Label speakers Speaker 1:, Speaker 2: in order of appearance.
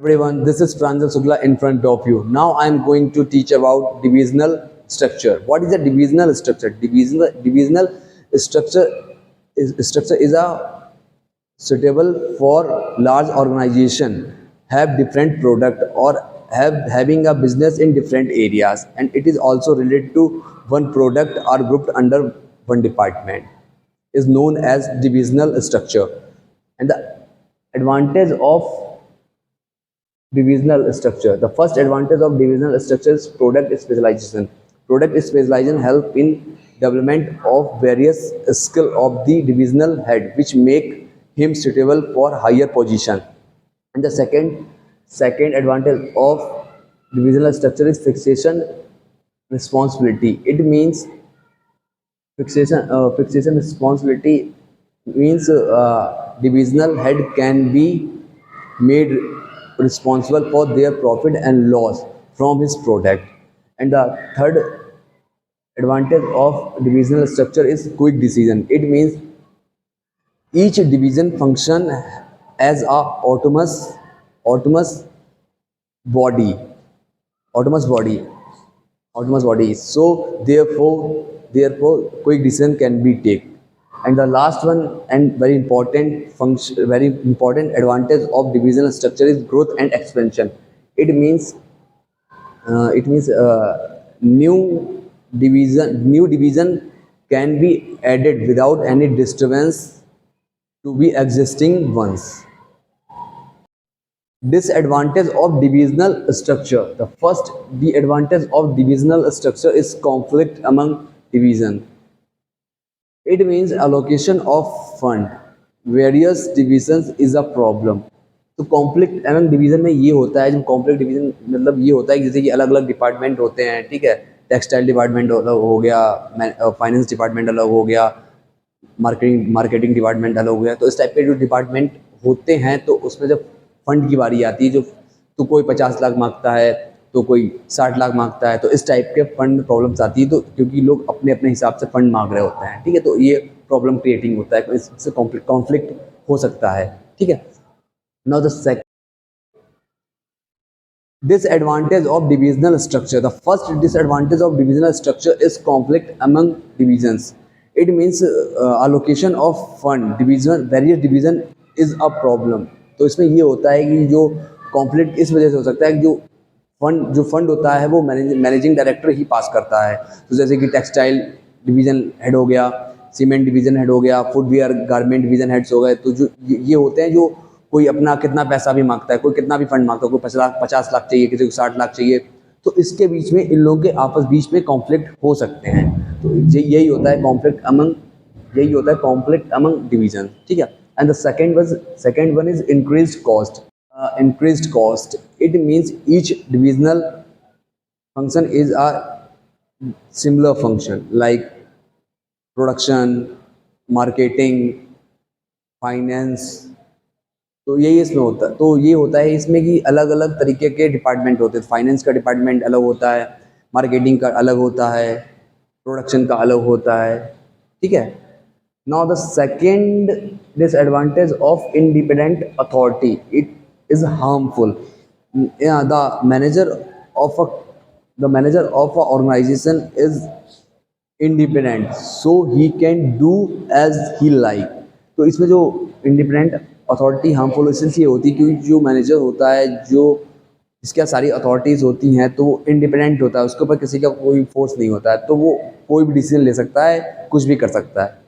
Speaker 1: Everyone, this is Pranjal Sugla in front of you. Now I am going to teach about divisional structure. What is a divisional structure? Divisional structure is a suitable for large organization have different product or having a business in different areas, and it is also related to one product or grouped under one department is known as divisional structure. And the advantage of divisional structure. The first advantage of divisional structure is product specialization. Product specialization help in development of various skill of the divisional head, which make him suitable for higher position. And the second advantage of divisional structure is fixation responsibility. It means fixation responsibility means divisional head can be made responsible for their profit and loss from his product. And the third advantage of divisional structure is quick decision. It means each division function as a autonomous body autonomous body autonomous body, so therefore quick decision can be taken. And the last one and very important advantage of divisional structure is growth and expansion. It means new division can be added without any disturbance to be existing ones. Disadvantage of divisional structure. The first the advantage of divisional structure is conflict among division. It means allocation of fund various divisions is a problem. तो conflict among division में ये होता है, जब conflict division मतलब ये होता है कि जैसे कि अलग अलग डिपार्टमेंट होते हैं, ठीक है, टेक्सटाइल डिपार्टमेंट अलग हो गया, फाइनेंस डिपार्टमेंट अलग हो गया, मार्केटिंग डिपार्टमेंट अलग हो गया। तो इस टाइप के जो डिपार्टमेंट होते हैं तो उसमें जब फंड की बारी आती है, जो तो कोई 50 लाख मांगता है तो कोई 60 लाख मांगता है, तो इस टाइप के फंड प्रॉब्लम्स आती है। तो क्योंकि लोग अपने अपने हिसाब से फंड मांग रहे होते हैं, ठीक है, तो ये प्रॉब्लम क्रिएटिंग होता है, इससे कॉन्फ्लिक्ट हो सकता है, ठीक है। Now the second disadvantage of divisional structure. The first disadvantage of divisional structure is conflict among divisions. It means allocation of fund various division is a problem. तो इसमें ये होता है कि जो कॉन्फ्लिक्ट इस वजह से हो सकता है कि जो फंड होता है वो मैनेजिंग डायरेक्टर ही पास करता है। तो जैसे कि टेक्सटाइल डिवीज़न हेड हो गया, सीमेंट डिवीज़न हेड हो गया, फुटवियर गारमेंट डिवीज़न हेड्स हो गए। तो जो ये होते हैं, जो कोई अपना कितना पैसा भी मांगता है, कोई कितना भी फंड मांगता है, कोई 50 लाख चाहिए, किसी को 60 लाख चाहिए, तो इसके बीच में इन लोगों के बीच में कॉन्फ्लिक्ट हो सकते हैं। तो यही होता है कॉन्फ्लिक्ट अमंग डिवीजन, ठीक है। And the second one is increased cost. It means each divisional function is a similar function like production, marketing, finance. तो यही इसमें होता है। तो ये होता है इसमें कि अलग अलग तरीके के डिपार्टमेंट होते हैं। फाइनेंस का डिपार्टमेंट अलग होता है, मार्केटिंग का अलग होता है, प्रोडक्शन का अलग होता है, ठीक है। Now the second disadvantage of independent authority, it is harmful. The manager of a organization is independent, so he can do as he like. तो इसमें जो इंडिपेंडेंट अथॉरिटी हार्मफुल इसलिए होती है क्योंकि जो मैनेजर होता है, जो इसके सारी अथॉरिटीज़ होती हैं, तो वो इंडिपेंडेंट होता है, उसके ऊपर किसी का कोई फोर्स नहीं होता है, तो वो कोई भी डिसीजन ले सकता है, कुछ भी कर सकता है।